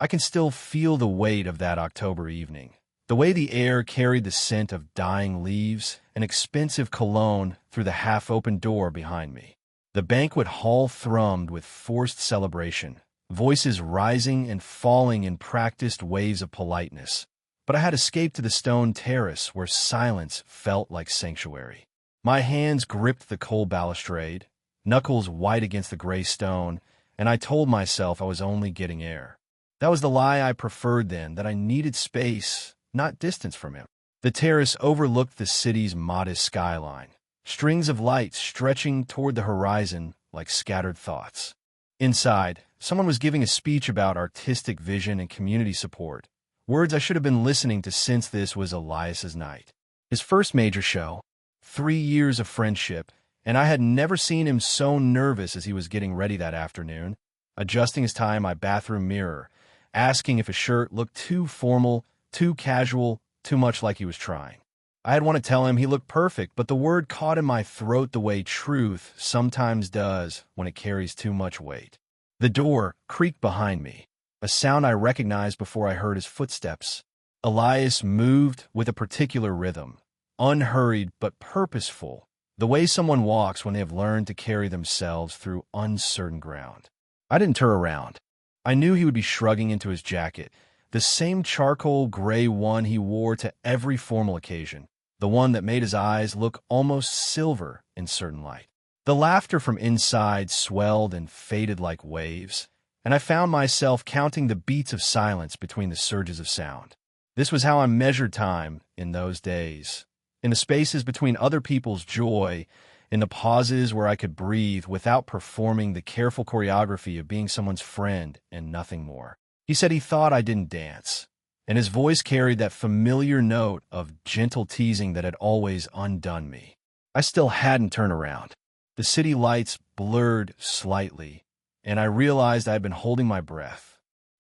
I can still feel the weight of that October evening. The way the air carried the scent of dying leaves and expensive cologne through the half-open door behind me. The banquet hall thrummed with forced celebration, voices rising and falling in practiced waves of politeness. But I had escaped to the stone terrace where silence felt like sanctuary. My hands gripped the cold balustrade, knuckles white against the gray stone, and I told myself I was only getting air. That was the lie I preferred then, that I needed space, not distance from him. The terrace overlooked the city's modest skyline, strings of lights stretching toward the horizon like scattered thoughts. Inside, someone was giving a speech about artistic vision and community support, words I should have been listening to since this was Elias's night. His first major show, 3 years of friendship, and I had never seen him so nervous as he was getting ready that afternoon, adjusting his tie in my bathroom mirror, asking if his shirt looked too formal, too casual, too much like he was trying. I had wanted to tell him he looked perfect, but the word caught in my throat the way truth sometimes does when it carries too much weight. The door creaked behind me, a sound I recognized before I heard his footsteps. Elias moved with a particular rhythm, unhurried but purposeful, the way someone walks when they have learned to carry themselves through uncertain ground. I didn't turn around. I knew he would be shrugging into his jacket, the same charcoal gray one he wore to every formal occasion, the one that made his eyes look almost silver in certain light. The laughter from inside swelled and faded like waves, and I found myself counting the beats of silence between the surges of sound. This was how I measured time in those days, in the spaces between other people's joy, in the pauses where I could breathe without performing the careful choreography of being someone's friend and nothing more. He said he thought I didn't dance, and his voice carried that familiar note of gentle teasing that had always undone me. I still hadn't turned around. The city lights blurred slightly, and I realized I had been holding my breath.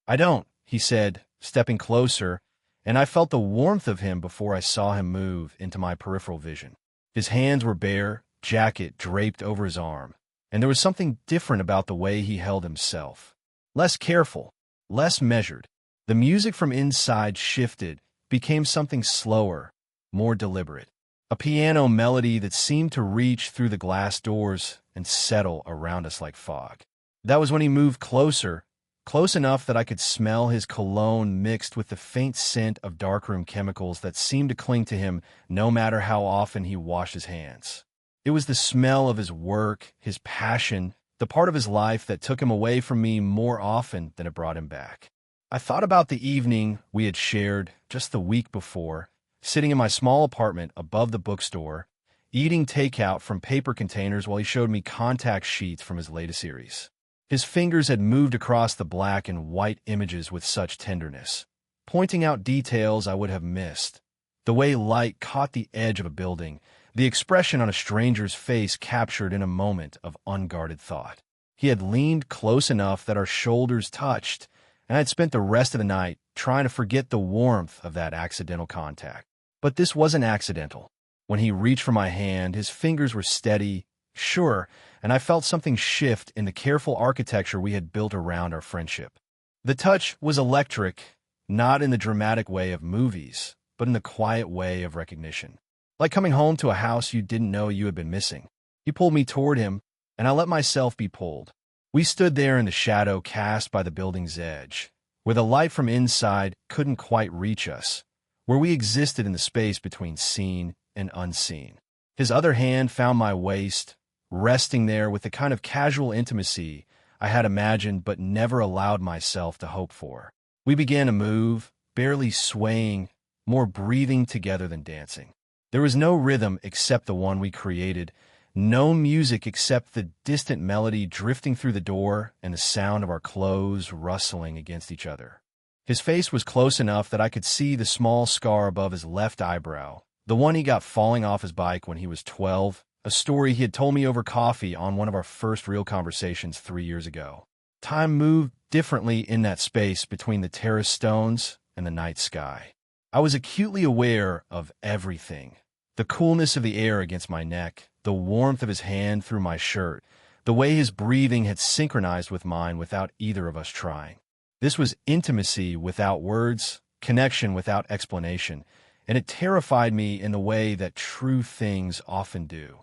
"I don't," he said, stepping closer, and I felt the warmth of him before I saw him move into my peripheral vision. His hands were bare, jacket draped over his arm, and there was something different about the way he held himself. Less careful, less measured. The music from inside shifted, became something slower, more deliberate. A piano melody that seemed to reach through the glass doors and settle around us like fog. That was when he moved closer, close enough that I could smell his cologne mixed with the faint scent of darkroom chemicals that seemed to cling to him no matter how often he washed his hands. It was the smell of his work, his passion, the part of his life that took him away from me more often than it brought him back. I thought about the evening we had shared just the week before, sitting in my small apartment above the bookstore, eating takeout from paper containers while he showed me contact sheets from his latest series. His fingers had moved across the black and white images with such tenderness, pointing out details I would have missed. The way light caught the edge of a building, the expression on a stranger's face captured in a moment of unguarded thought. He had leaned close enough that our shoulders touched, and I had spent the rest of the night trying to forget the warmth of that accidental contact. But this wasn't accidental. When he reached for my hand, his fingers were steady, sure, and I felt something shift in the careful architecture we had built around our friendship. The touch was electric, not in the dramatic way of movies, but in the quiet way of recognition. Like coming home to a house you didn't know you had been missing. He pulled me toward him, and I let myself be pulled. We stood there in the shadow cast by the building's edge, where the light from inside couldn't quite reach us, where we existed in the space between seen and unseen. His other hand found my waist, resting there with the kind of casual intimacy I had imagined but never allowed myself to hope for. We began to move, barely swaying, more breathing together than dancing. There was no rhythm except the one we created, no music except the distant melody drifting through the door and the sound of our clothes rustling against each other. His face was close enough that I could see the small scar above his left eyebrow, the one he got falling off his bike when he was 12, a story he had told me over coffee on one of our first real conversations 3 years ago. Time moved differently in that space between the terrace stones and the night sky. I was acutely aware of everything. The coolness of the air against my neck, the warmth of his hand through my shirt, the way his breathing had synchronized with mine without either of us trying. This was intimacy without words, connection without explanation, and it terrified me in the way that true things often do.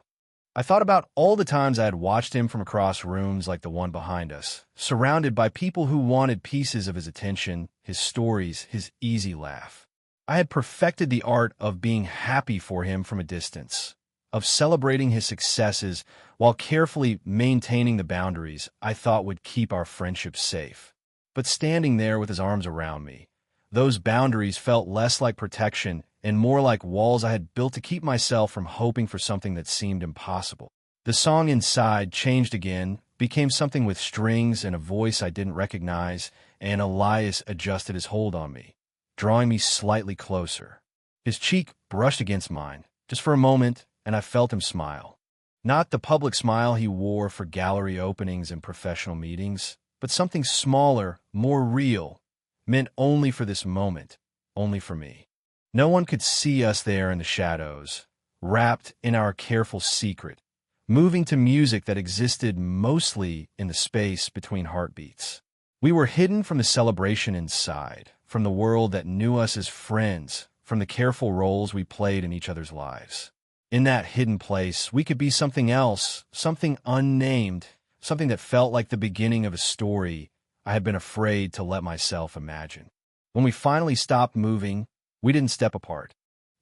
I thought about all the times I had watched him from across rooms like the one behind us, surrounded by people who wanted pieces of his attention, his stories, his easy laugh. I had perfected the art of being happy for him from a distance, of celebrating his successes while carefully maintaining the boundaries I thought would keep our friendship safe. But standing there with his arms around me, those boundaries felt less like protection and more like walls I had built to keep myself from hoping for something that seemed impossible. The song inside changed again, became something with strings and a voice I didn't recognize, and Elias adjusted his hold on me, drawing me slightly closer. His cheek brushed against mine, just for a moment, and I felt him smile. Not the public smile he wore for gallery openings and professional meetings, but something smaller, more real, meant only for this moment, only for me. No one could see us there in the shadows, wrapped in our careful secret, moving to music that existed mostly in the space between heartbeats. We were hidden from the celebration inside, from the world that knew us as friends, from the careful roles we played in each other's lives. In that hidden place, we could be something else, something unnamed, something that felt like the beginning of a story I had been afraid to let myself imagine. When we finally stopped moving, we didn't step apart.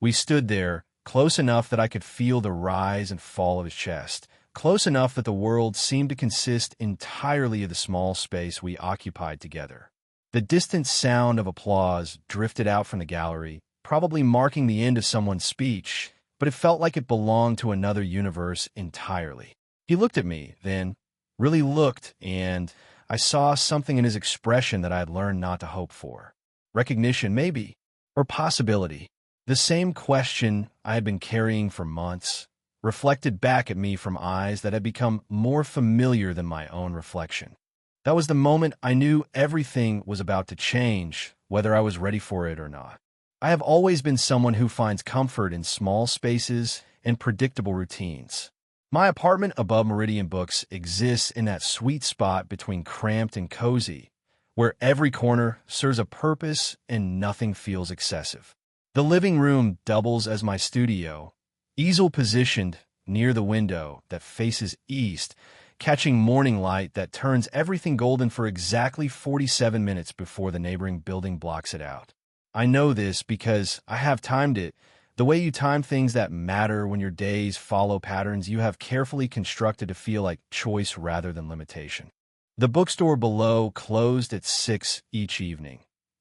We stood there, close enough that I could feel the rise and fall of his chest, close enough that the world seemed to consist entirely of the small space we occupied together. The distant sound of applause drifted out from the gallery, probably marking the end of someone's speech, but it felt like it belonged to another universe entirely. He looked at me, then, really looked, and I saw something in his expression that I had learned not to hope for. Recognition, maybe, or possibility. The same question I had been carrying for months, reflected back at me from eyes that had become more familiar than my own reflection. That was the moment I knew everything was about to change, whether I was ready for it or not. I have always been someone who finds comfort in small spaces and predictable routines. My apartment above Meridian Books exists in that sweet spot between cramped and cozy, where every corner serves a purpose and nothing feels excessive. The living room doubles as my studio, easel positioned near the window that faces east, catching morning light that turns everything golden for exactly 47 minutes before the neighboring building blocks it out. I know this because I have timed it, the way you time things that matter when your days follow patterns you have carefully constructed to feel like choice rather than limitation. The bookstore below closed at 6 each evening,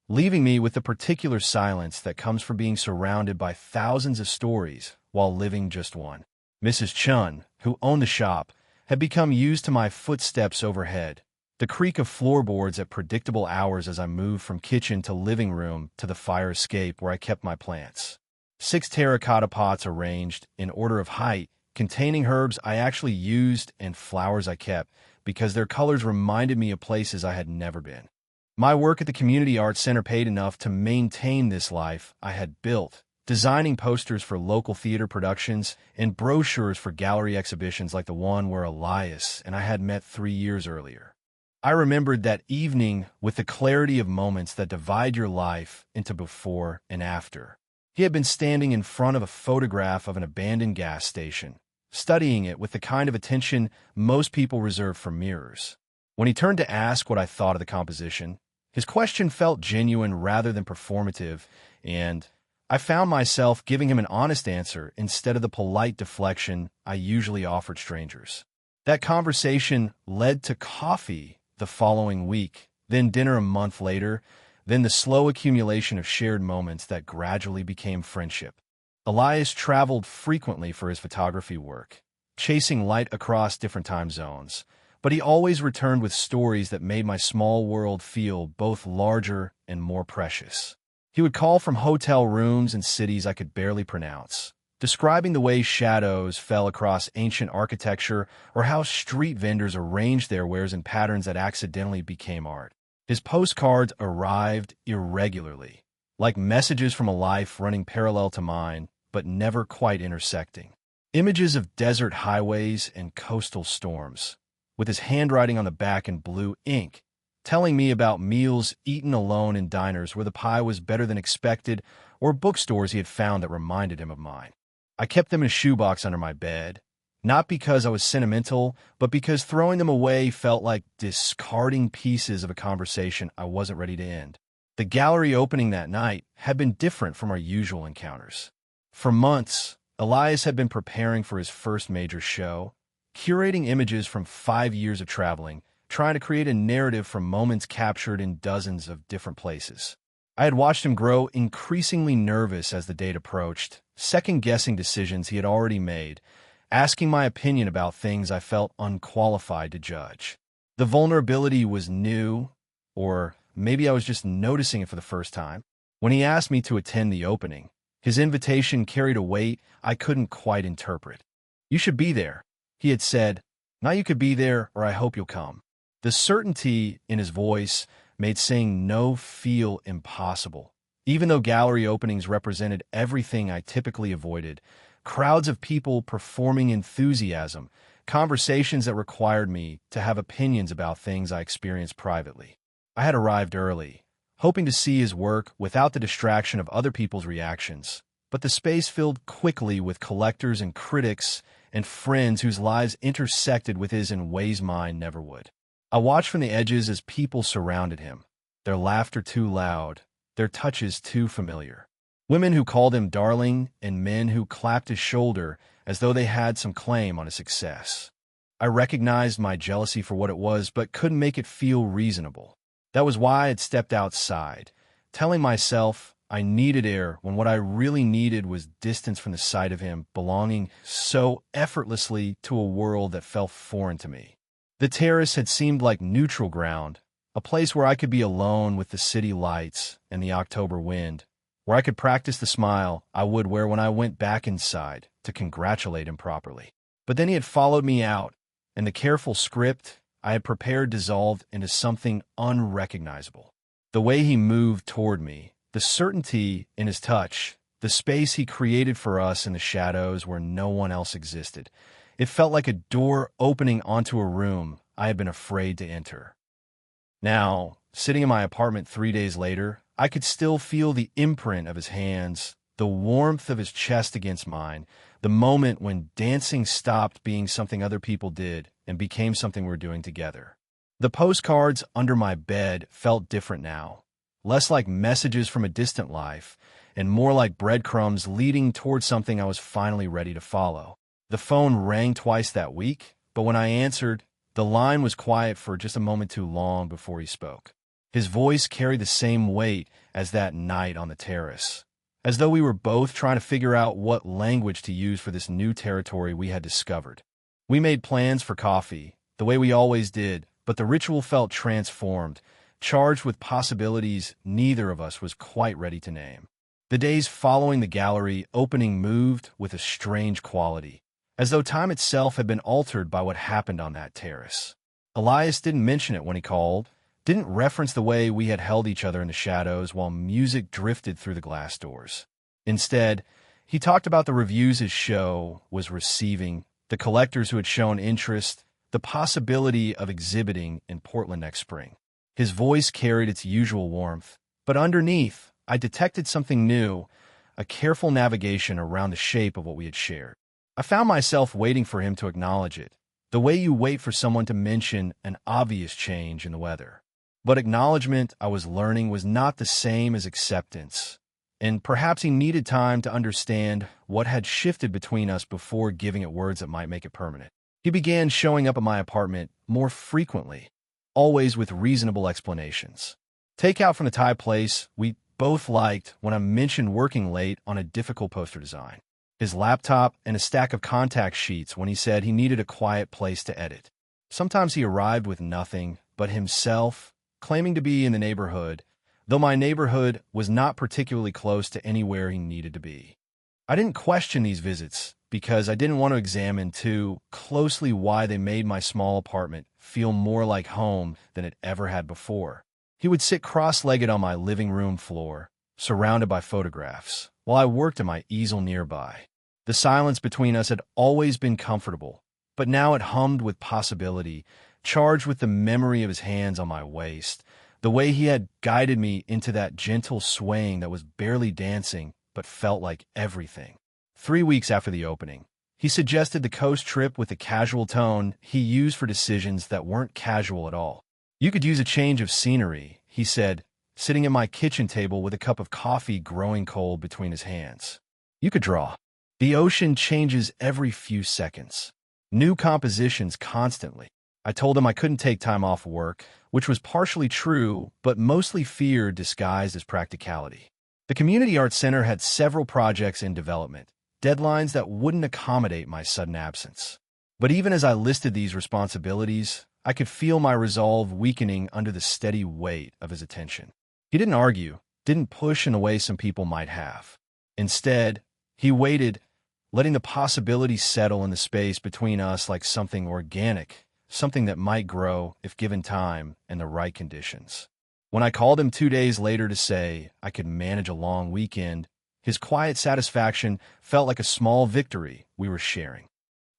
leaving me with the particular silence that comes from being surrounded by thousands of stories while living just one. Mrs. Chun, who owned the shop, had become used to my footsteps overhead, the creak of floorboards at predictable hours as I moved from kitchen to living room to the fire escape where I kept my plants. 6 terracotta pots arranged in order of height, containing herbs I actually used and flowers I kept, because their colors reminded me of places I had never been. My work at the Community Arts Center paid enough to maintain this life I had built, designing posters for local theater productions and brochures for gallery exhibitions like the one where Elias and I had met 3 years earlier. I remembered that evening with the clarity of moments that divide your life into before and after. He had been standing in front of a photograph of an abandoned gas station, studying it with the kind of attention most people reserve for mirrors. When he turned to ask what I thought of the composition, his question felt genuine rather than performative, and I found myself giving him an honest answer instead of the polite deflection I usually offered strangers. That conversation led to coffee the following week, then dinner a month later, then the slow accumulation of shared moments that gradually became friendship. Elias traveled frequently for his photography work, chasing light across different time zones, but he always returned with stories that made my small world feel both larger and more precious. He would call from hotel rooms in cities I could barely pronounce, describing the way shadows fell across ancient architecture or how street vendors arranged their wares in patterns that accidentally became art. His postcards arrived irregularly, like messages from a life running parallel to mine, but never quite intersecting. Images of desert highways and coastal storms, with his handwriting on the back in blue ink, telling me about meals eaten alone in diners where the pie was better than expected, or bookstores he had found that reminded him of mine. I kept them in a shoebox under my bed, not because I was sentimental, but because throwing them away felt like discarding pieces of a conversation I wasn't ready to end. The gallery opening that night had been different from our usual encounters. For months, Elias had been preparing for his first major show, curating images from 5 years of traveling, trying to create a narrative from moments captured in dozens of different places. I had watched him grow increasingly nervous as the date approached, second-guessing decisions he had already made, asking my opinion about things I felt unqualified to judge. The vulnerability was new, or maybe I was just noticing it for the first time. When he asked me to attend the opening, his invitation carried a weight I couldn't quite interpret. "You should be there," he had said. "Not you could be there, or I hope you'll come." The certainty in his voice made saying no feel impossible. Even though gallery openings represented everything I typically avoided, crowds of people performing enthusiasm, conversations that required me to have opinions about things I experienced privately. I had arrived early, hoping to see his work without the distraction of other people's reactions, but the space filled quickly with collectors and critics and friends whose lives intersected with his in ways mine never would. I watched from the edges as people surrounded him, their laughter too loud, their touches too familiar. Women who called him darling, and men who clapped his shoulder as though they had some claim on his success. I recognized my jealousy for what it was, but couldn't make it feel reasonable. That was why I had stepped outside, telling myself I needed air when what I really needed was distance from the sight of him, belonging so effortlessly to a world that felt foreign to me. The terrace had seemed like neutral ground, a place where I could be alone with the city lights and the October wind, where I could practice the smile I would wear when I went back inside to congratulate him properly. But then he had followed me out, and the careful script I had prepared dissolved into something unrecognizable. The way he moved toward me, the certainty in his touch, the space he created for us in the shadows where no one else existed. It felt like a door opening onto a room I had been afraid to enter. Now, sitting in my apartment 3 days later, I could still feel the imprint of his hands, the warmth of his chest against mine, the moment when dancing stopped being something other people did and became something we were doing together. The postcards under my bed felt different now, less like messages from a distant life, and more like breadcrumbs leading towards something I was finally ready to follow. The phone rang twice that week, but when I answered, the line was quiet for just a moment too long before he spoke. His voice carried the same weight as that night on the terrace, as though we were both trying to figure out what language to use for this new territory we had discovered. We made plans for coffee, the way we always did, but the ritual felt transformed, charged with possibilities neither of us was quite ready to name. The days following the gallery opening moved with a strange quality, as though time itself had been altered by what happened on that terrace. Elias didn't mention it when he called, didn't reference the way we had held each other in the shadows while music drifted through the glass doors. Instead, he talked about the reviews his show was receiving, the collectors who had shown interest, the possibility of exhibiting in Portland next spring. His voice carried its usual warmth, but underneath, I detected something new, a careful navigation around the shape of what we had shared. I found myself waiting for him to acknowledge it, the way you wait for someone to mention an obvious change in the weather. But acknowledgement, I was learning, was not the same as acceptance, and perhaps he needed time to understand what had shifted between us before giving it words that might make it permanent. He began showing up at my apartment more frequently, always with reasonable explanations. Takeout from the Thai place we both liked when I mentioned working late on a difficult poster design. His laptop and a stack of contact sheets when he said he needed a quiet place to edit. Sometimes he arrived with nothing but himself, claiming to be in the neighborhood, though my neighborhood was not particularly close to anywhere he needed to be. I didn't question these visits because I didn't want to examine too closely why they made my small apartment feel more like home than it ever had before. He would sit cross-legged on my living room floor, surrounded by photographs, while I worked at my easel nearby. The silence between us had always been comfortable, but now it hummed with possibility, charged with the memory of his hands on my waist, the way he had guided me into that gentle swaying that was barely dancing but felt like everything. 3 weeks after the opening, he suggested the coast trip with the casual tone he used for decisions that weren't casual at all. "You could use a change of scenery," he said, sitting at my kitchen table with a cup of coffee growing cold between his hands. "You could draw. The ocean changes every few seconds. New compositions constantly." I told him I couldn't take time off work, which was partially true, but mostly fear disguised as practicality. The Community Arts Center had several projects in development, deadlines that wouldn't accommodate my sudden absence. But even as I listed these responsibilities, I could feel my resolve weakening under the steady weight of his attention. He didn't argue, didn't push in the way some people might have. Instead, he waited, letting the possibility settle in the space between us like something organic, something that might grow if given time and the right conditions. When I called him 2 days later to say I could manage a long weekend, his quiet satisfaction felt like a small victory we were sharing.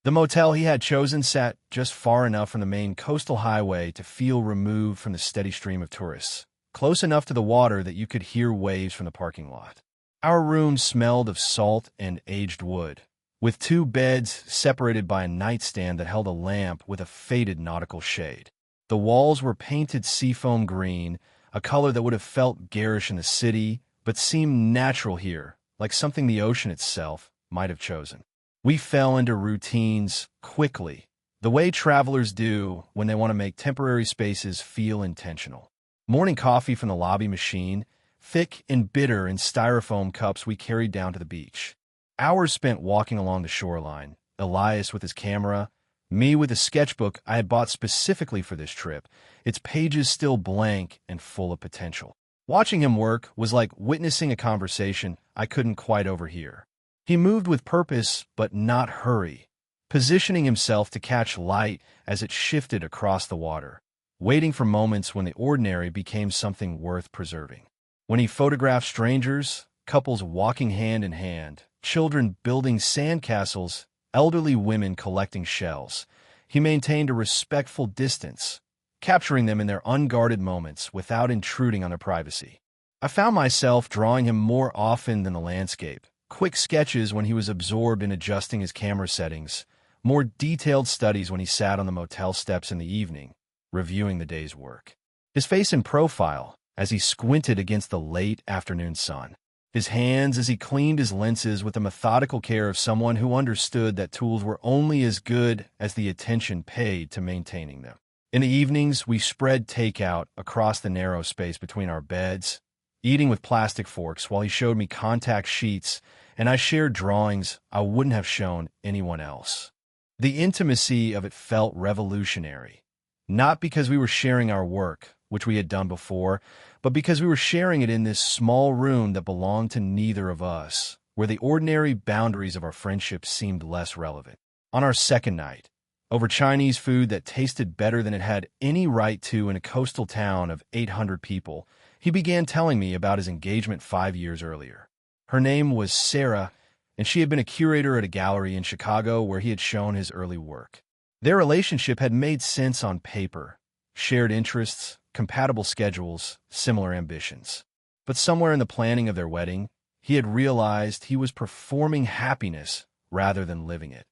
The motel he had chosen sat just far enough from the main coastal highway to feel removed from the steady stream of tourists, close enough to the water that you could hear waves from the parking lot. Our room smelled of salt and aged wood, with 2 beds separated by a nightstand that held a lamp with a faded nautical shade. The walls were painted seafoam green, a color that would have felt garish in the city, but seemed natural here, like something the ocean itself might have chosen. We fell into routines quickly, the way travelers do when they want to make temporary spaces feel intentional. Morning coffee from the lobby machine, thick and bitter in styrofoam cups we carried down to the beach. Hours spent walking along the shoreline, Elias with his camera, me with a sketchbook I had bought specifically for this trip, its pages still blank and full of potential. Watching him work was like witnessing a conversation I couldn't quite overhear. He moved with purpose, but not hurry, positioning himself to catch light as it shifted across the water, waiting for moments when the ordinary became something worth preserving. When he photographed strangers, couples walking hand in hand, children building sandcastles, elderly women collecting shells, he maintained a respectful distance, capturing them in their unguarded moments without intruding on their privacy. I found myself drawing him more often than the landscape, quick sketches when he was absorbed in adjusting his camera settings, more detailed studies when he sat on the motel steps in the evening, reviewing the day's work. His face in profile as he squinted against the late afternoon sun. His hands as he cleaned his lenses with the methodical care of someone who understood that tools were only as good as the attention paid to maintaining them. In the evenings, we spread takeout across the narrow space between our beds, eating with plastic forks while he showed me contact sheets, and I shared drawings I wouldn't have shown anyone else. The intimacy of it felt revolutionary, not because we were sharing our work, which we had done before, but because we were sharing it in this small room that belonged to neither of us, where the ordinary boundaries of our friendship seemed less relevant. On our second night, over Chinese food that tasted better than it had any right to in a coastal town of 800 people, he began telling me about his engagement 5 years earlier. Her name was Sarah, and she had been a curator at a gallery in Chicago where he had shown his early work. Their relationship had made sense on paper, shared interests, compatible schedules, similar ambitions. But somewhere in the planning of their wedding, he had realized he was performing happiness rather than living it.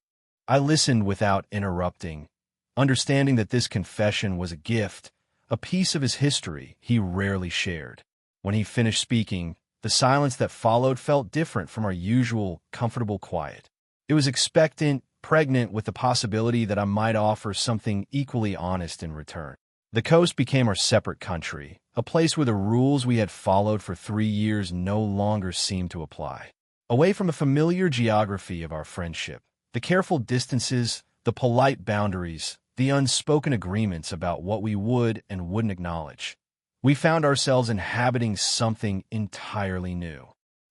I listened without interrupting, understanding that this confession was a gift, a piece of his history he rarely shared. When he finished speaking, the silence that followed felt different from our usual, comfortable quiet. It was expectant, pregnant with the possibility that I might offer something equally honest in return. The coast became our separate country, a place where the rules we had followed for 3 years no longer seemed to apply. Away from the familiar geography of our friendship, the careful distances, the polite boundaries, the unspoken agreements about what we would and wouldn't acknowledge, we found ourselves inhabiting something entirely new.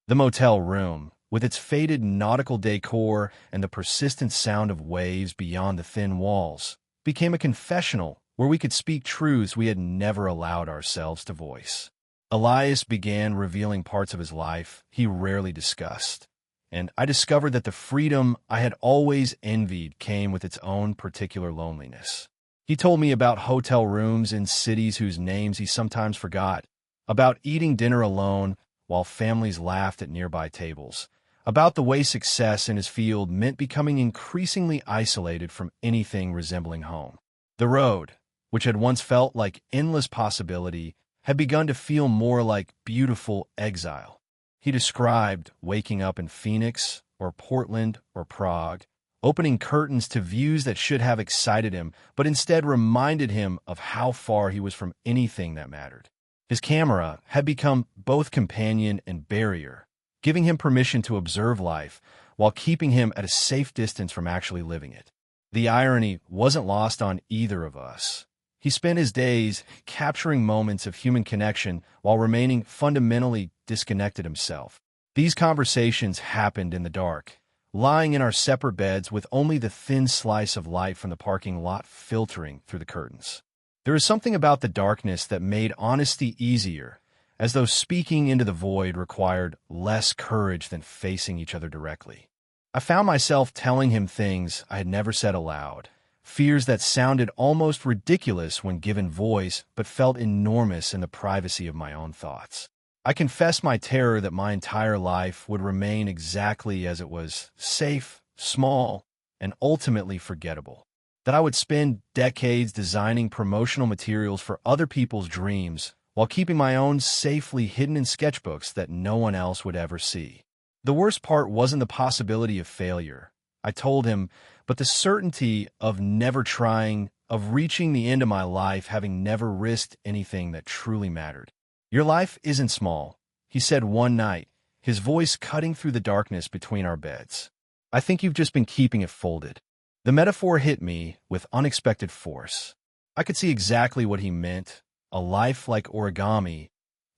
The motel room, with its faded nautical decor and the persistent sound of waves beyond the thin walls, became a confessional where we could speak truths we had never allowed ourselves to voice. Elias began revealing parts of his life he rarely discussed, and I discovered that the freedom I had always envied came with its own particular loneliness. He told me about hotel rooms in cities whose names he sometimes forgot, about eating dinner alone while families laughed at nearby tables, about the way success in his field meant becoming increasingly isolated from anything resembling home. The road, which had once felt like endless possibility, had begun to feel more like beautiful exile. He described waking up in Phoenix or Portland or Prague, opening curtains to views that should have excited him, but instead reminded him of how far he was from anything that mattered. His camera had become both companion and barrier, giving him permission to observe life while keeping him at a safe distance from actually living it. The irony wasn't lost on either of us. He spent his days capturing moments of human connection while remaining fundamentally disconnected himself. These conversations happened in the dark, lying in our separate beds with only the thin slice of light from the parking lot filtering through the curtains. There was something about the darkness that made honesty easier, as though speaking into the void required less courage than facing each other directly. I found myself telling him things I had never said aloud, fears that sounded almost ridiculous when given voice but felt enormous in the privacy of my own thoughts. I confessed my terror that my entire life would remain exactly as it was, safe, small, and ultimately forgettable. That I would spend decades designing promotional materials for other people's dreams while keeping my own safely hidden in sketchbooks that no one else would ever see. The worst part wasn't the possibility of failure, I told him, but the certainty of never trying, of reaching the end of my life having never risked anything that truly mattered. "Your life isn't small," he said one night, his voice cutting through the darkness between our beds. "I think you've just been keeping it folded." The metaphor hit me with unexpected force. I could see exactly what he meant, a life like origami,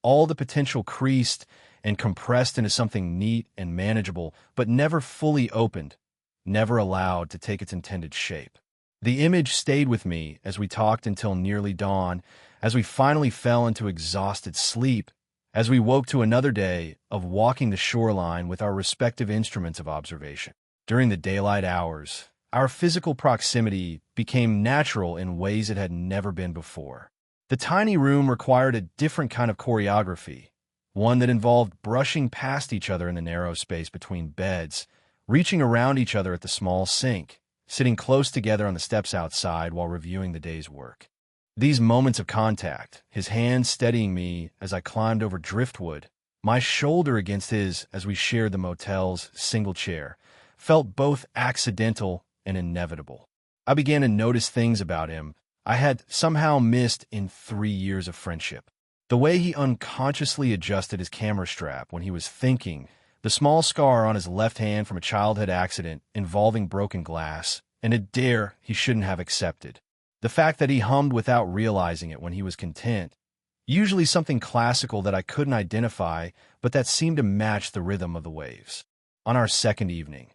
all the potential creased and compressed into something neat and manageable, but never fully opened, never allowed to take its intended shape. The image stayed with me as we talked until nearly dawn, as we finally fell into exhausted sleep, as we woke to another day of walking the shoreline with our respective instruments of observation. During the daylight hours, our physical proximity became natural in ways it had never been before. The tiny room required a different kind of choreography, one that involved brushing past each other in the narrow space between beds, reaching around each other at the small sink, sitting close together on the steps outside while reviewing the day's work. These moments of contact, his hand steadying me as I climbed over driftwood, my shoulder against his as we shared the motel's single chair, felt both accidental and inevitable. I began to notice things about him I had somehow missed in 3 years of friendship. The way he unconsciously adjusted his camera strap when he was thinking, the small scar on his left hand from a childhood accident involving broken glass, and a dare he shouldn't have accepted. The fact that he hummed without realizing it when he was content, usually something classical that I couldn't identify, but that seemed to match the rhythm of the waves. On our second evening,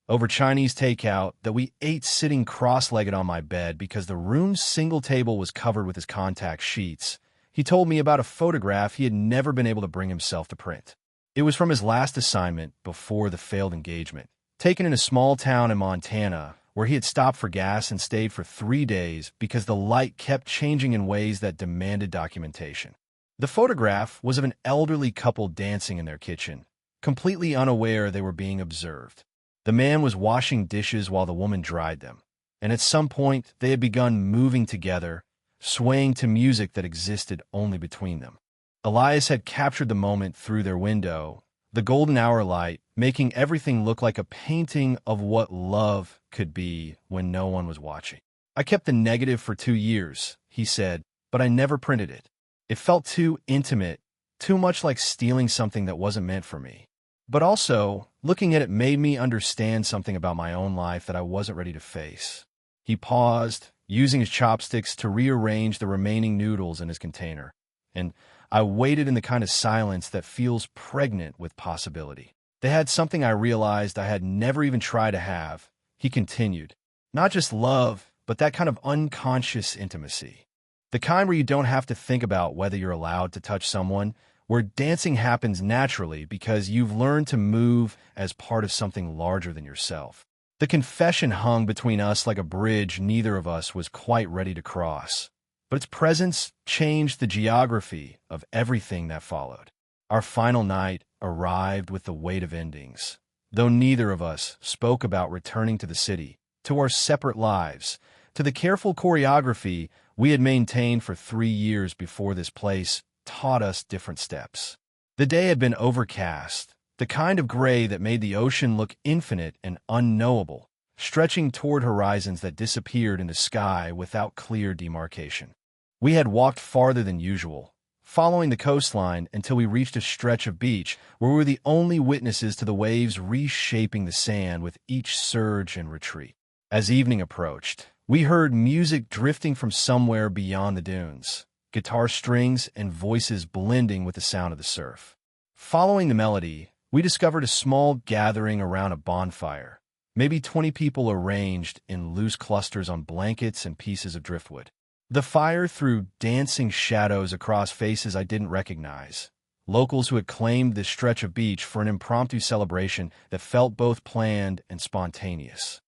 over Chinese takeout that we ate sitting cross-legged on my bed because the room's single table was covered with his contact sheets, he told me about a photograph he had never been able to bring himself to print. It was from his last assignment before the failed engagement, taken in a small town in Montana where he had stopped for gas and stayed for 3 days because the light kept changing in ways that demanded documentation. The photograph was of an elderly couple dancing in their kitchen, completely unaware they were being observed. The man was washing dishes while the woman dried them, and at some point they had begun moving together, swaying to music that existed only between them. Elias had captured the moment through their window, the golden hour light, making everything look like a painting of what love could be when no one was watching. "I kept the negative for 2 years," he said, "but I never printed it. It felt too intimate, too much like stealing something that wasn't meant for me. But also, looking at it made me understand something about my own life that I wasn't ready to face." He paused, using his chopsticks to rearrange the remaining noodles in his container, and I waited in the kind of silence that feels pregnant with possibility. "They had something I realized I had never even tried to have," he continued. "Not just love, but that kind of unconscious intimacy. The kind where you don't have to think about whether you're allowed to touch someone, where dancing happens naturally because you've learned to move as part of something larger than yourself. The confession hung between us like a bridge neither of us was quite ready to cross, but its presence changed the geography of everything that followed. Our final night arrived with the weight of endings. Though neither of us spoke about returning to the city, to our separate lives, to the careful choreography we had maintained for 3 years before this place taught us different steps. The day had been overcast, the kind of gray that made the ocean look infinite and unknowable, stretching toward horizons that disappeared in the sky without clear demarcation. We had walked farther than usual, following the coastline until we reached a stretch of beach where we were the only witnesses to the waves reshaping the sand with each surge and retreat. As evening approached, we heard music drifting from somewhere beyond the dunes, guitar strings and voices blending with the sound of the surf. Following the melody, we discovered a small gathering around a bonfire, maybe 20 people arranged in loose clusters on blankets and pieces of driftwood. The fire threw dancing shadows across faces I didn't recognize, locals who had claimed this stretch of beach for an impromptu celebration that felt both planned and spontaneous.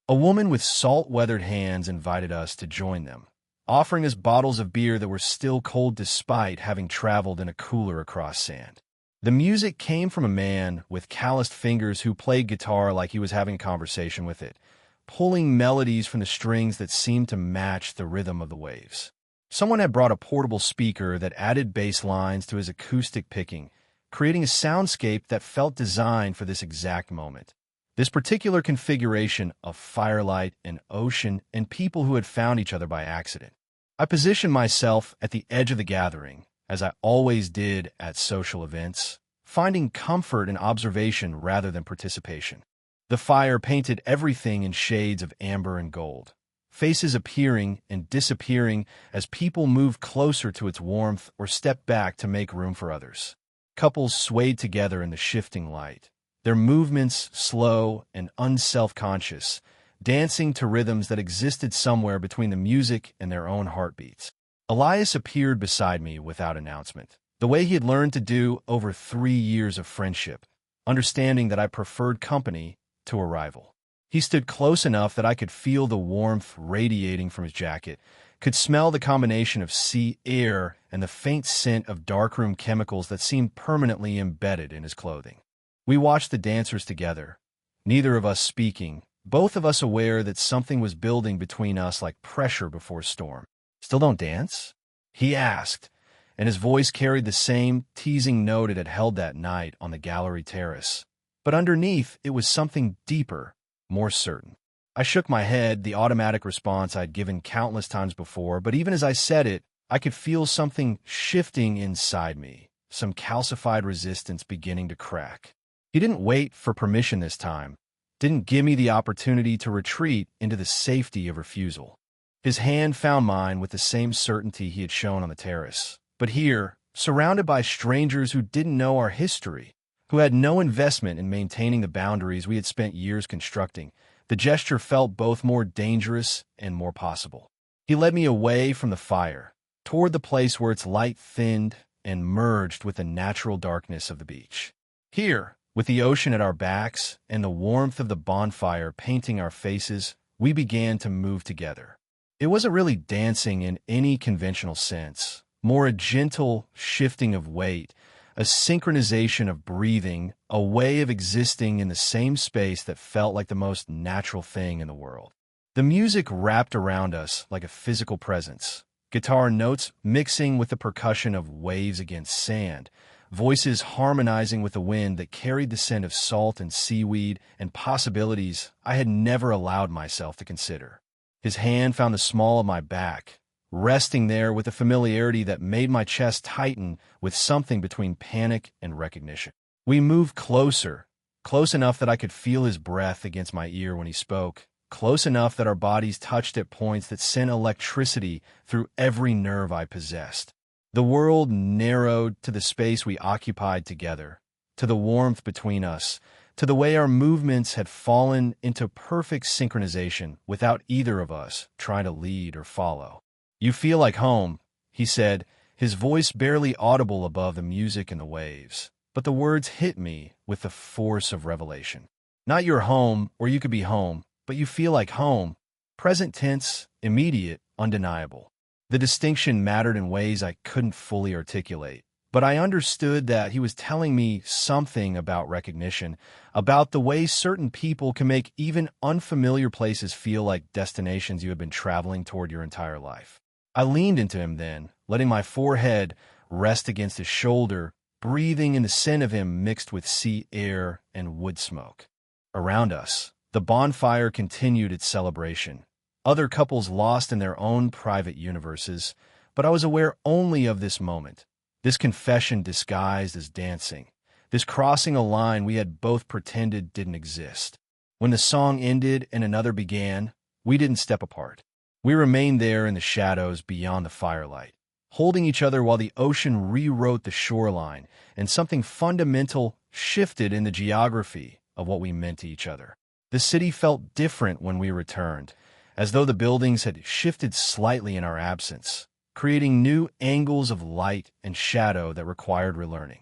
A woman with salt-weathered hands invited us to join them, offering us bottles of beer that were still cold despite having traveled in a cooler across sand. The music came from a man with calloused fingers who played guitar like he was having a conversation with it, pulling melodies from the strings that seemed to match the rhythm of the waves. Someone had brought a portable speaker that added bass lines to his acoustic picking, creating a soundscape that felt designed for this exact moment. This particular configuration of firelight and ocean and people who had found each other by accident. I positioned myself at the edge of the gathering, as I always did at social events, finding comfort in observation rather than participation. The fire painted everything in shades of amber and gold, faces appearing and disappearing as people moved closer to its warmth or stepped back to make room for others. Couples swayed together in the shifting light, their movements slow and unself-conscious, dancing to rhythms that existed somewhere between the music and their own heartbeats. Elias appeared beside me without announcement, the way he had learned to do over 3 years of friendship, understanding that I preferred company to a rival. He stood close enough that I could feel the warmth radiating from his jacket, could smell the combination of sea air and the faint scent of darkroom chemicals that seemed permanently embedded in his clothing. We watched the dancers together, neither of us speaking, both of us aware that something was building between us like pressure before a storm. "Still don't dance?" he asked, and his voice carried the same teasing note it had held that night on the gallery terrace. But underneath, it was something deeper, more certain. I shook my head, the automatic response I'd given countless times before, but even as I said it, I could feel something shifting inside me, some calcified resistance beginning to crack. He didn't wait for permission this time, didn't give me the opportunity to retreat into the safety of refusal. His hand found mine with the same certainty he had shown on the terrace. But here, surrounded by strangers who didn't know our history, who had no investment in maintaining the boundaries we had spent years constructing, the gesture felt both more dangerous and more possible. He led me away from the fire, toward the place where its light thinned and merged with the natural darkness of the beach. Here, with the ocean at our backs and the warmth of the bonfire painting our faces, we began to move together. It wasn't really dancing in any conventional sense, more a gentle shifting of weight, a synchronization of breathing, a way of existing in the same space that felt like the most natural thing in the world. The music wrapped around us like a physical presence, guitar notes mixing with the percussion of waves against sand, voices harmonizing with the wind that carried the scent of salt and seaweed and possibilities I had never allowed myself to consider. His hand found the small of my back, resting there with a familiarity that made my chest tighten with something between panic and recognition. We moved closer, close enough that I could feel his breath against my ear when he spoke, close enough that our bodies touched at points that sent electricity through every nerve I possessed. The world narrowed to the space we occupied together, to the warmth between us, to the way our movements had fallen into perfect synchronization without either of us trying to lead or follow. "You feel like home," he said, his voice barely audible above the music and the waves. But the words hit me with the force of revelation. Not your home, or you could be home, but you feel like home. Present tense, immediate, undeniable. The distinction mattered in ways I couldn't fully articulate, but I understood that he was telling me something about recognition, about the way certain people can make even unfamiliar places feel like destinations you had been traveling toward your entire life. I leaned into him then, letting my forehead rest against his shoulder, breathing in the scent of him mixed with sea air and wood smoke. Around us, the bonfire continued its celebration. Other couples lost in their own private universes, but I was aware only of this moment, this confession disguised as dancing, this crossing a line we had both pretended didn't exist. When the song ended and another began, we didn't step apart. We remained there in the shadows beyond the firelight, holding each other while the ocean rewrote the shoreline and something fundamental shifted in the geography of what we meant to each other. The city felt different when we returned, as though the buildings had shifted slightly in our absence, creating new angles of light and shadow that required relearning.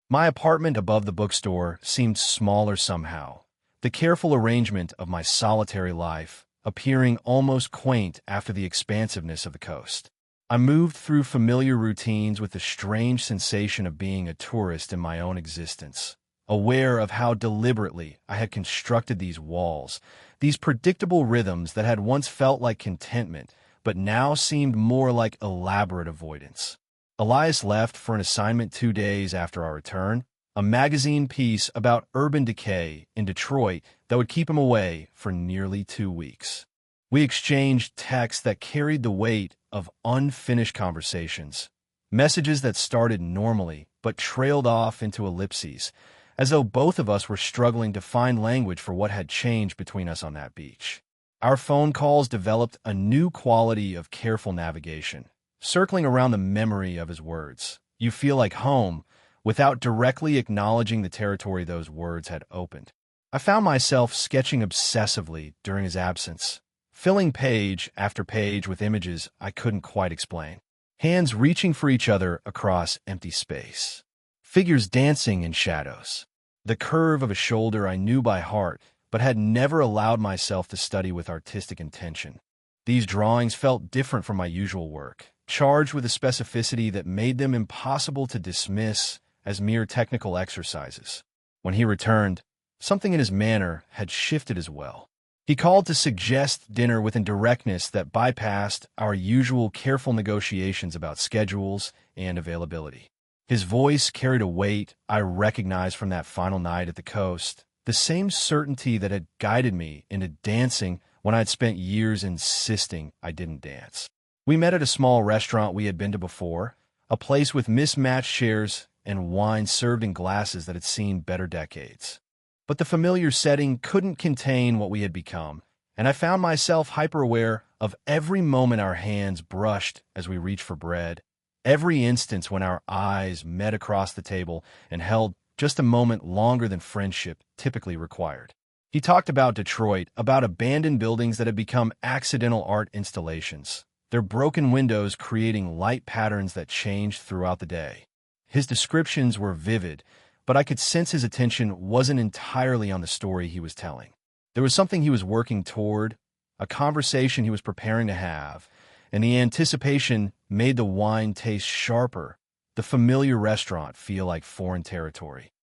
My apartment above the bookstore seemed smaller somehow, the careful arrangement of my solitary life appearing almost quaint after the expansiveness of the coast. I moved through familiar routines with the strange sensation of being a tourist in my own existence, aware of how deliberately I had constructed these walls, these predictable rhythms that had once felt like contentment, but now seemed more like elaborate avoidance. Elias left for an assignment 2 days after our return, a magazine piece about urban decay in Detroit that would keep him away for nearly 2 weeks. We exchanged texts that carried the weight of unfinished conversations, messages that started normally but trailed off into ellipses, as though both of us were struggling to find language for what had changed between us on that beach. Our phone calls developed a new quality of careful navigation, circling around the memory of his words. You feel like home, without directly acknowledging the territory those words had opened. I found myself sketching obsessively during his absence, filling page after page with images I couldn't quite explain. Hands reaching for each other across empty space. Figures dancing in shadows. The curve of a shoulder I knew by heart, but had never allowed myself to study with artistic intention. These drawings felt different from my usual work, charged with a specificity that made them impossible to dismiss as mere technical exercises. When he returned, something in his manner had shifted as well. He called to suggest dinner with a directness that bypassed our usual careful negotiations about schedules and availability. His voice carried a weight I recognized from that final night at the coast, the same certainty that had guided me into dancing when I had spent years insisting I didn't dance. We met at a small restaurant we had been to before, a place with mismatched chairs and wine served in glasses that had seen better decades. But the familiar setting couldn't contain what we had become, and I found myself hyper-aware of every moment our hands brushed as we reached for bread, every instance when our eyes met across the table and held just a moment longer than friendship typically required. He talked about Detroit, about abandoned buildings that had become accidental art installations, their broken windows creating light patterns that changed throughout the day. His descriptions were vivid, but I could sense his attention wasn't entirely on the story he was telling. There was something he was working toward, a conversation he was preparing to have, and the anticipation made the wine taste sharper, the familiar restaurant feel like foreign territory.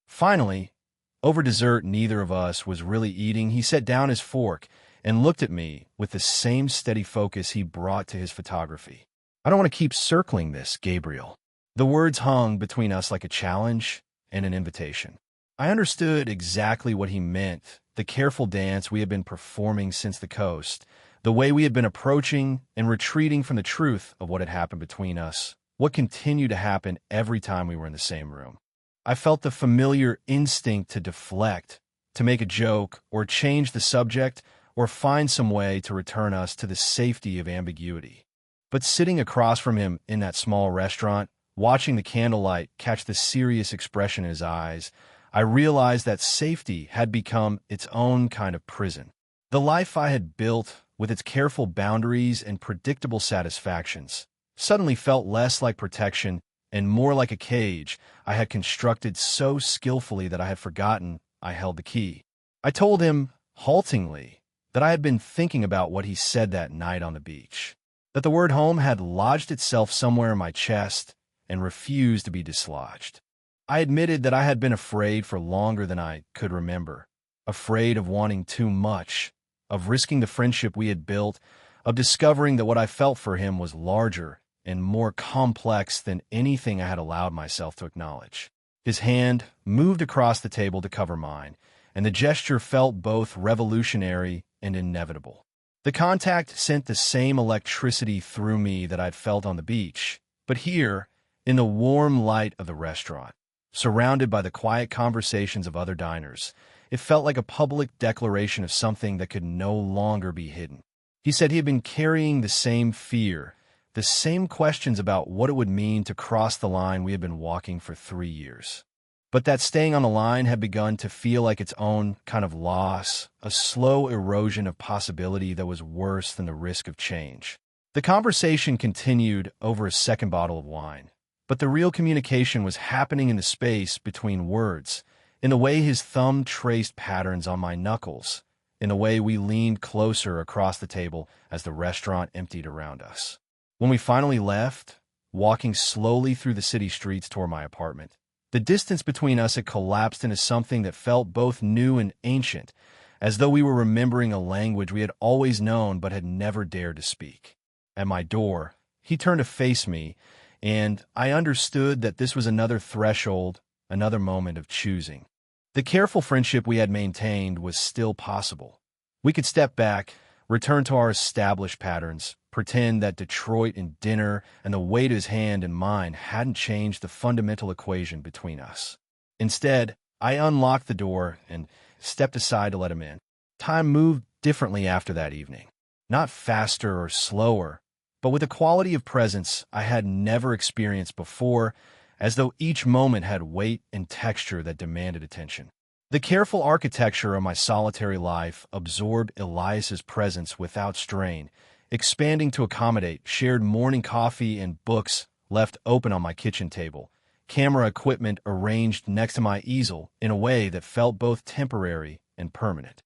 Finally, over dessert neither of us was really eating, he set down his fork and looked at me with the same steady focus he brought to his photography. I don't want to keep circling this, Gabriel. The words hung between us like a challenge and an invitation. I understood exactly what he meant, the careful dance we had been performing since the coast, the way we had been approaching and retreating from the truth of what had happened between us, what continued to happen every time we were in the same room. I felt the familiar instinct to deflect, to make a joke, or change the subject, or find some way to return us to the safety of ambiguity. But sitting across from him in that small restaurant, watching the candlelight catch the serious expression in his eyes, I realized that safety had become its own kind of prison. The life I had built, with its careful boundaries and predictable satisfactions, suddenly felt less like protection and more like a cage I had constructed so skillfully that I had forgotten I held the key. I told him, haltingly, that I had been thinking about what he said that night on the beach, that the word home had lodged itself somewhere in my chest and refused to be dislodged. I admitted that I had been afraid for longer than I could remember, afraid of wanting too much, of risking the friendship we had built, of discovering that what I felt for him was larger and more complex than anything I had allowed myself to acknowledge. His hand moved across the table to cover mine, and the gesture felt both revolutionary and inevitable. The contact sent the same electricity through me that I'd felt on the beach, but here, in the warm light of the restaurant, surrounded by the quiet conversations of other diners, it felt like a public declaration of something that could no longer be hidden. He said he had been carrying the same fear, the same questions about what it would mean to cross the line we had been walking for 3 years. But that staying on the line had begun to feel like its own kind of loss, a slow erosion of possibility that was worse than the risk of change. The conversation continued over a second bottle of wine, but the real communication was happening in the space between words, in the way his thumb traced patterns on my knuckles, in the way we leaned closer across the table as the restaurant emptied around us. When we finally left, walking slowly through the city streets toward my apartment, the distance between us had collapsed into something that felt both new and ancient, as though we were remembering a language we had always known but had never dared to speak. At my door, he turned to face me, and I understood that this was another threshold, another moment of choosing. The careful friendship we had maintained was still possible. We could step back, return to our established patterns, pretend that Detroit and dinner and the weight of his hand in mine hadn't changed the fundamental equation between us. Instead, I unlocked the door and stepped aside to let him in. Time moved differently after that evening. Not faster or slower, but with a quality of presence I had never experienced before, as though each moment had weight and texture that demanded attention. The careful architecture of my solitary life absorbed Elias's presence without strain, expanding to accommodate shared morning coffee and books left open on my kitchen table, camera equipment arranged next to my easel in a way that felt both temporary and permanent.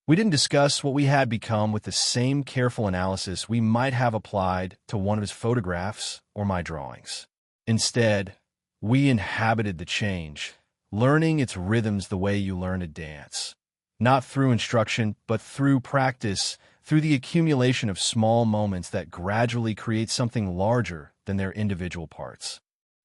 We didn't discuss what we had become with the same careful analysis we might have applied to one of his photographs or my drawings. Instead, we inhabited the change, learning its rhythms the way you learn to dance. Not through instruction, but through practice, through the accumulation of small moments that gradually create something larger than their individual parts.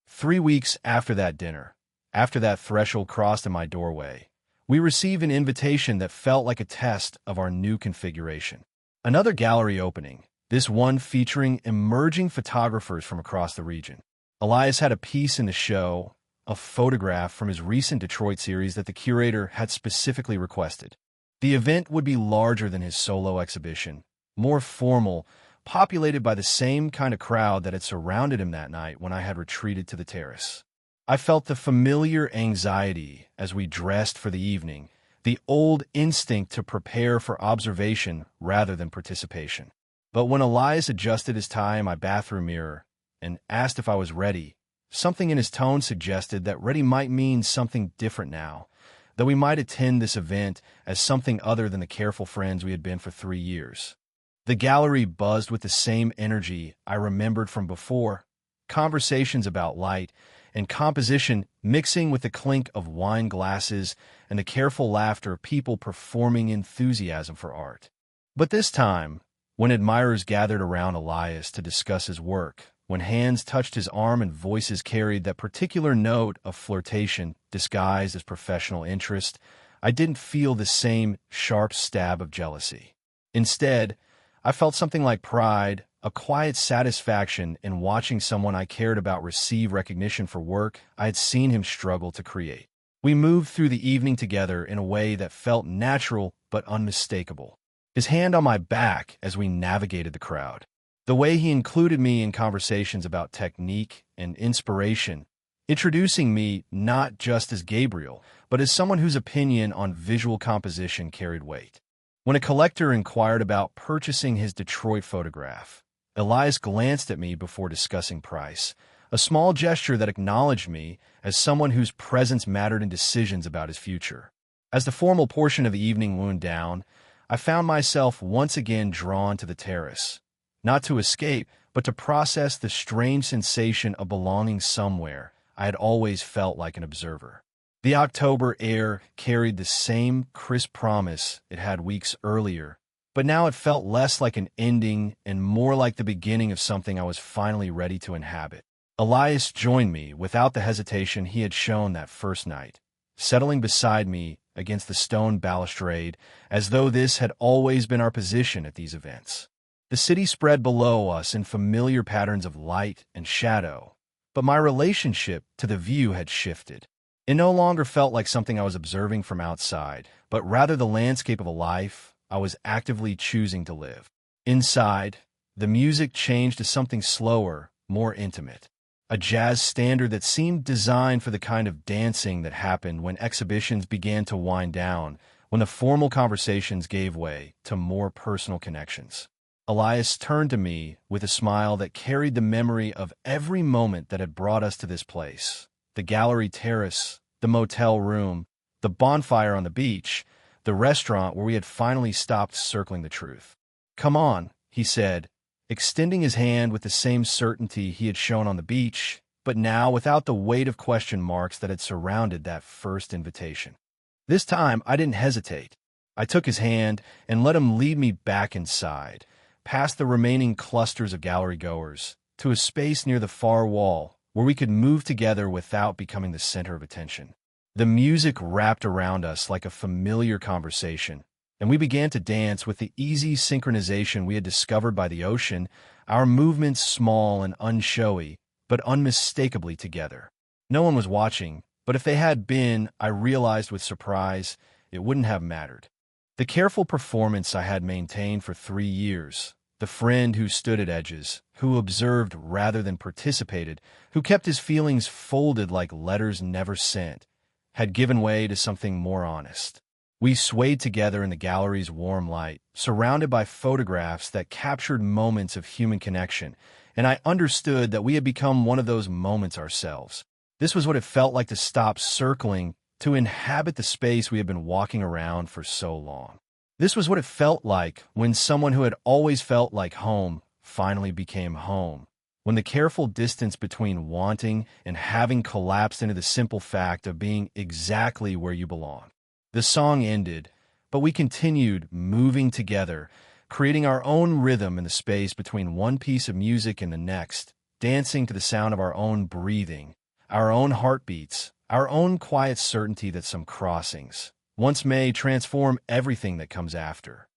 3 weeks after that dinner, after that threshold crossed in my doorway, we received an invitation that felt like a test of our new configuration. Another gallery opening, this one featuring emerging photographers from across the region. Elias had a piece in the show, a photograph from his recent Detroit series that the curator had specifically requested. The event would be larger than his solo exhibition, more formal, populated by the same kind of crowd that had surrounded him that night when I had retreated to the terrace. I felt the familiar anxiety as we dressed for the evening, the old instinct to prepare for observation rather than participation. But when Elias adjusted his tie in my bathroom mirror and asked if I was ready, something in his tone suggested that ready might mean something different now, that we might attend this event as something other than the careful friends we had been for 3 years. The gallery buzzed with the same energy I remembered from before, conversations about light and composition mixing with the clink of wine glasses and the careful laughter of people performing enthusiasm for art. But this time, when admirers gathered around Elias to discuss his work, when hands touched his arm and voices carried that particular note of flirtation disguised as professional interest, I didn't feel the same sharp stab of jealousy. Instead, I felt something like pride, a quiet satisfaction in watching someone I cared about receive recognition for work I had seen him struggle to create. We moved through the evening together in a way that felt natural but unmistakable. His hand on my back as we navigated the crowd. The way he included me in conversations about technique and inspiration, introducing me not just as Gabriel, but as someone whose opinion on visual composition carried weight. When a collector inquired about purchasing his Detroit photograph, Elias glanced at me before discussing price, a small gesture that acknowledged me as someone whose presence mattered in decisions about his future. As the formal portion of the evening wound down, I found myself once again drawn to the terrace, not to escape, but to process the strange sensation of belonging somewhere I had always felt like an observer. The October air carried the same crisp promise it had weeks earlier, but now it felt less like an ending and more like the beginning of something I was finally ready to inhabit. Elias joined me without the hesitation he had shown that first night, settling beside me against the stone balustrade as though this had always been our position at these events. The city spread below us in familiar patterns of light and shadow, but my relationship to the view had shifted. It no longer felt like something I was observing from outside, but rather the landscape of a life I was actively choosing to live. Inside, the music changed to something slower, more intimate. A jazz standard that seemed designed for the kind of dancing that happened when exhibitions began to wind down, when the formal conversations gave way to more personal connections. Elias turned to me with a smile that carried the memory of every moment that had brought us to this place. The gallery terrace, the motel room, the bonfire on the beach, the restaurant where we had finally stopped circling the truth. "Come on," he said, extending his hand with the same certainty he had shown on the beach, but now without the weight of question marks that had surrounded that first invitation. This time, I didn't hesitate. I took his hand and let him lead me back inside, past the remaining clusters of gallery goers, to a space near the far wall where we could move together without becoming the center of attention. The music wrapped around us like a familiar conversation, and we began to dance with the easy synchronization we had discovered by the ocean, our movements small and unshowy, but unmistakably together. No one was watching, but if they had been, I realized with surprise, it wouldn't have mattered. The careful performance I had maintained for 3 years, the friend who stood at edges, who observed rather than participated, who kept his feelings folded like letters never sent, had given way to something more honest. We swayed together in the gallery's warm light, surrounded by photographs that captured moments of human connection, and I understood that we had become one of those moments ourselves. This was what it felt like to stop circling, to inhabit the space we had been walking around for so long. This was what it felt like when someone who had always felt like home finally became home, when the careful distance between wanting and having collapsed into the simple fact of being exactly where you belong. The song ended, but we continued moving together, creating our own rhythm in the space between one piece of music and the next, dancing to the sound of our own breathing, our own heartbeats, our own quiet certainty that some crossings, once may transform everything that comes after.